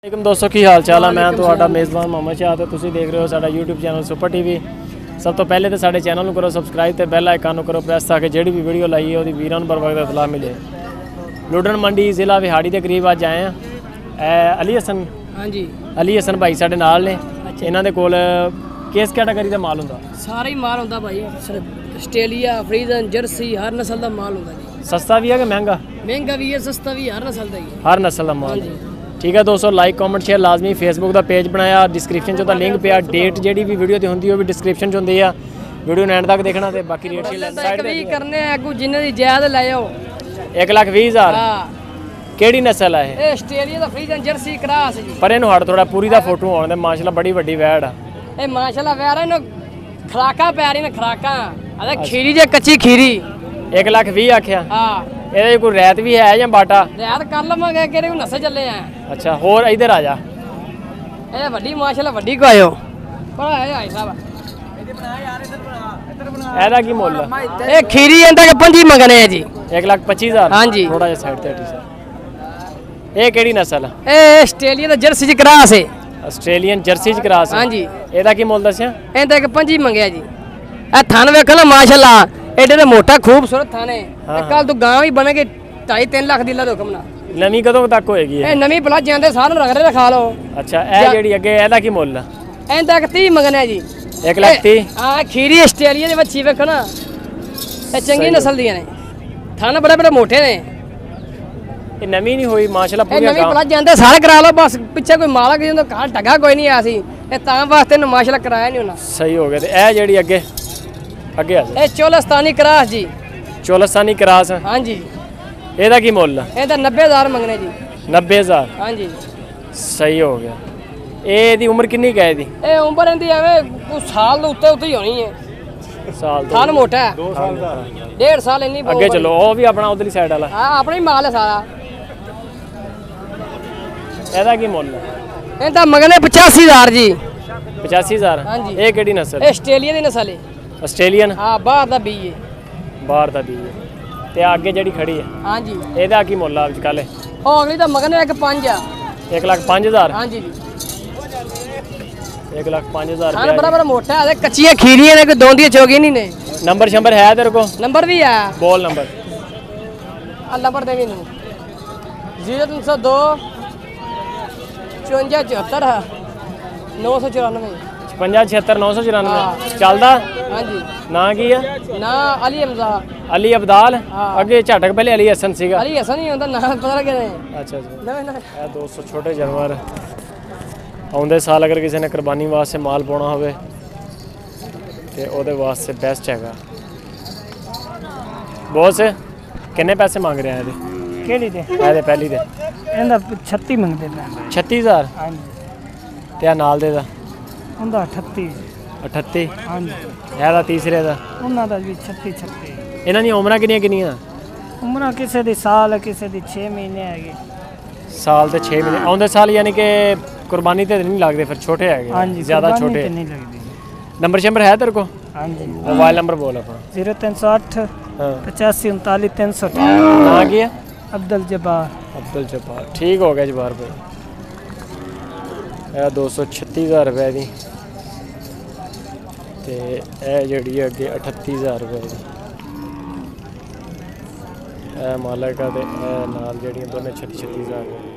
दोस्तों की हाल चाल है। मैं तो मेज़बान मोहम्मद शाह तो तुम देख रहे हो साडा यूट्यूब चैनल सुपर टीवी। सब तो पहले तो साडे चैनल करो सबसक्राइब तो बेल आइकन करो प्रेस ताकि जी भी वीडियो लाई है वो वीरों बर वक्त इतला मिले। लुडन मंडी जिला विहाड़ी के करीब अज आए हैं। अली हसन हाँ जी अली हसन भाई साडे नाल ने। इन्हां दे कोल किस कैटागरी का माल हुंदा? सारा ही माल होता भाई, आस्ट्रेलिया, फ्रीजन, जर्सी हर नस्ल का माल होता जी। सस्ता भी है कि महंगा? महंगा भी है, सस्ता भी, हर नस्ल का ही है। हर नस्ल का माल। ठीक है दोस्तों, लाइक कमेंट शेयर लाजमी। फेसबुक का पेज बनाया, डिस्क्रिप्शन च लिंक पिया। डेट जी भी वीडियो की होंगी वो भी डिस्क्रिप्शन च होंगी है। वीडियो एंड तक देखना तो बाकी रेट करने जिन्हें दी जायद ले आओ 1,20,000। केड़ी नस्ल है ये? आस्ट्रेलिया दा फ्रीजन जर्सी क्रॉस जी। पर इन्हू हट थोड़ा पूरी दा फोटो आने माशाल्लाह बड़ी वड्डी वैड़ है। ए माशाल्लाह वैड़ है, खराका पै रही ने खराका। अरे खीरी जे कच्ची खीरी 1,20,000 आख्या। हां ਇਹਦੇ ਕੋਈ ਰੈਤ ਵੀ ਹੈ ਜਾਂ ਬਾਟਾ? ਰੈਤ ਕਰ ਲਵਾਂਗੇ, ਕਿਹੜੇ ਕੋ ਨਸੇ ਚੱਲੇ ਆ। ਅੱਛਾ ਹੋਰ ਇਧਰ ਆ ਜਾ। ਇਹ ਵੱਡੀ ਮਾਸ਼ਾਅੱਲਾ ਵੱਡੀ ਕੋ ਆਇਓ ਪਰ ਹੈ ਭਾਈ ਸਾਹਿਬ। ਇਹਦੇ ਬਣਾ ਯਾਰ, ਇੱਧਰ ਬਣਾ। ਇਹਦਾ ਕੀ ਮੁੱਲ? ਇਹ ਖੀਰੀ ਇਹਦਾ ਕਿ 25 ਮੰਗਣੇ ਆ ਜੀ। 1,25,000। ਹਾਂਜੀ ਥੋੜਾ ਜਿਹਾ ਸਾਈਡ ਤੇ ਹਟੀ ਸਰ। ਇਹ ਕਿਹੜੀ ਨਸਲ? ਇਹ ਆਸਟ੍ਰੇਲੀਆ ਦਾ ਜਰਸੀ ਚ ਕਰਾਸ ਹੈ। ਆਸਟ੍ਰੇਲੀਅਨ ਜਰਸੀ ਚ ਕਰਾਸ। ਹਾਂਜੀ ਇਹਦਾ ਕੀ ਮੁੱਲ ਦੱਸਿਆ? ਇਹਦਾ ਕਿ 25 ਮੰਗਿਆ ਜੀ। ਇਹ ਥਣ ਵੇਖੋ ਨਾ ਮਾਸ਼ਾਅੱਲਾ, एडे तो मोटा खूबसूरत थाने। कल तू गांव ही बनेगी 2.5-3 लाख दी ला हुक्म ना। नवी कदों तक होएगी? ए नवी भला जांदे सारे रख रहे खा लो। अच्छा ए जेडी अगे एदा की मुੱਲ? एंदा 30 मंगने जी। 1,30,000। हां खीरी आस्ट्रेलिया दी बच्ची वेखो ना, ए चंगी नस्ल दी ने। थाने बड़े बड़े मोटे ने। ये नवी नहीं हुई माशाल्लाह पूरी। नवी भला जांदे सारे करा लो, बस पीछे कोई मालक जिंदा घर टगा कोई नहीं आया सी। ए ता वास्ते ने माशाल्लाह कराया नहीं होना। सही हो गया। ते ए जेडी अगे अगे आ ए चोलस्तानी क्रास जी। चोलस्तानी क्रास। हां जी। ਇਹਦਾ ਕੀ ਮੁੱਲ? ਇਹਦਾ 90,000 ਮੰਗਨੇ ਜੀ। 90,000। हां जी ਸਹੀ ਹੋ ਗਿਆ। ਇਹਦੀ ਉਮਰ ਕਿੰਨੀ ਕੁ ਹੈ ਇਹਦੀ? ਇਹ ਉਮਰ ਇਹਦੀ ਐਵੇਂ ਕੋਈ ਸਾਲ ਦੇ ਉੱਤੇ ਹੀ ਹੋਣੀ ਹੈ। ਸਾਲ ਥਣ ਮੋਟਾ ਹੈ। 2 ਸਾਲ ਦਾ। 1.5 ਸਾਲ ਇੰਨੀ। ਅੱਗੇ ਚਲੋ ਉਹ ਵੀ ਆਪਣਾ ਉਧਰਲੀ ਸਾਈਡ ਵਾਲਾ। ਹਾਂ ਆਪਣਾ ਹੀ ਮਾਲ ਹੈ ਸਾਰਾ। ਇਹਦਾ ਕੀ ਮੁੱਲ? ਇਹਦਾ ਮੰਗਨੇ 85,000 ਜੀ। 85,000। ਹਾਂਜੀ। ਇਹ ਕਿਹੜੀ ਨਸਲ? ਇਹ ਆਸਟ੍ਰੇਲੀਆ ਦੀ ਨਸਲ ਹੈ। ਆਸਟ੍ਰੇਲੀਅਨ? ਹਾਂ ਬਾਹਰ ਦਾ ਬੀ ਹੈ। ਬਾਹਰ ਦਾ ਬੀ ਹੈ। ਤੇ ਅੱਗੇ ਜਿਹੜੀ ਖੜੀ ਹੈ? ਹਾਂਜੀ। ਇਹਦਾ ਕੀ ਮੁੱਲ ਆ ਅੱਜ ਕੱਲ? ਉਹ ਅਗਲੀ ਤਾਂ ਮੰਗਨੇ 1.5 ਆ। 1,05,000। ਹਾਂਜੀ ਜੀ। 1,05,000। ਹਾਂ ਬੜਾ ਬੜਾ ਮੋਟਾ ਹੈ, ਕੱਚੀਆਂ ਖੀਰੀਆਂ ਨੇ, ਕੋਈ ਦੋਂਦੀਆਂ ਚੋਗੀ ਨਹੀਂ ਨੇ। ਨੰਬਰ ਸ਼ੰਬਰ ਹੈ ਤੇਰੇ ਕੋ? ਨੰਬਰ ਵੀ ਹੈ। ਬੋਲ ਨੰਬਰ। ਆ ਨੰਬਰ ਦੇ ਮੈਨੂੰ 0302 54 74 994। 56 76 994 ਚੱਲਦਾ। ਹਾਂਜੀ। ਨਾਂ ਕੀ ਆ? ਨਾ ਅਲੀ ਹਮਜ਼ਾ। ਅਲੀ ਅਬਦਾਲ। ਅੱਗੇ ਝਟਕ ਪਹਿਲੇ ਅਲੀ ਹਸਨ ਸੀਗਾ। ਅਲੀ ਹਸਨ ਹੀ ਹੁੰਦਾ, ਨਾਮ ਪਤਾ ਲੱਗਿਆ ਨੇ। ਅੱਛਾ ਜੀ। ਨਵੇਂ ਨਵੇਂ ਇਹ 200 ਛੋਟੇ ਜਾਨਵਰ ਆਉਂਦੇ ਸਾਲ ਅਗਰ ਕਿਸੇ ਨੇ ਕੁਰਬਾਨੀ ਵਾਸਤੇ ਮਾਲ ਪਾਉਣਾ ਹੋਵੇ ਤੇ ਉਹਦੇ ਵਾਸਤੇ ਬੈਸਟ ਹੈਗਾ। ਬੋਸ ਕਿੰਨੇ ਪੈਸੇ ਮੰਗ ਰਹੇ ਆ ਇਹਦੇ? ਕਿਹੜੀ ਦੇ? ਇਹਦੇ ਪਹਿਲੀ ਦੇ ਇਹਦਾ 36 ਮੰਗਦੇ ਪਏ। 36,000। ਹਾਂਜੀ। ਤੇ ਆ ਨਾਲ ਦੇ ਦਾ? ਉਹਦਾ 38। 38। ਹਾਂਜੀ। ਇਹਦਾ ਤੀਸਰੇ ਦਾ? ਉਹਨਾਂ ਦਾ ਵੀ 36। ਇਹਨਾਂ ਦੀਆਂ ਉਮਰਾਂ ਕਿੰਨੀਆਂ ਕਿੰਨੀਆਂ? ਉਮਰਾਂ ਕਿਸੇ ਦੀ ਸਾਲ, ਕਿਸੇ ਦੀ 6 ਮਹੀਨੇ ਹੈਗੇ। ਸਾਲ ਤੇ 6 ਮਹੀਨੇ ਆਉਂਦੇ ਸਾਲ, ਯਾਨੀ ਕਿ ਕੁਰਬਾਨੀ ਤੇ ਨਹੀਂ ਲੱਗਦੇ ਫਿਰ ਛੋਟੇ ਹੈਗੇ। ਹਾਂਜੀ ਜ਼ਿਆਦਾ ਛੋਟੇ ਨਹੀਂ ਲੱਗਦੀ। ਨੰਬਰ ਸ਼ੰਬਰ ਹੈ ਤੇਰੇ ਕੋ? ਹਾਂਜੀ। ਮੋਬਾਈਲ ਨੰਬਰ ਬੋਲ ਆਪਣਾ। 0308 ਹਾਂ 85 39 300। ਨਾਂ ਕੀ ਹੈ? ਅਬਦੁਲ ਜਬਾਰ। ਅਬਦੁਲ ਜਬਾਰ। ਠੀਕ ਹੋ ਗਿਆ ਜਬਾਰ ਭਾਈ। ਇਹ 236,000 ਰੁਪਏ ਦੀ ਤੇ ਇਹ ਜਿਹੜੀ ਅੱਗੇ 38,000 ਰੁਪਏ ਦੀ। ਇਹ ਮਾਲਕ ਆ ਤੇ ਇਹ ਨਾਲ ਜਿਹੜੀਆਂ ਦੋਨੇ 36,000 ਰੁਪਏ।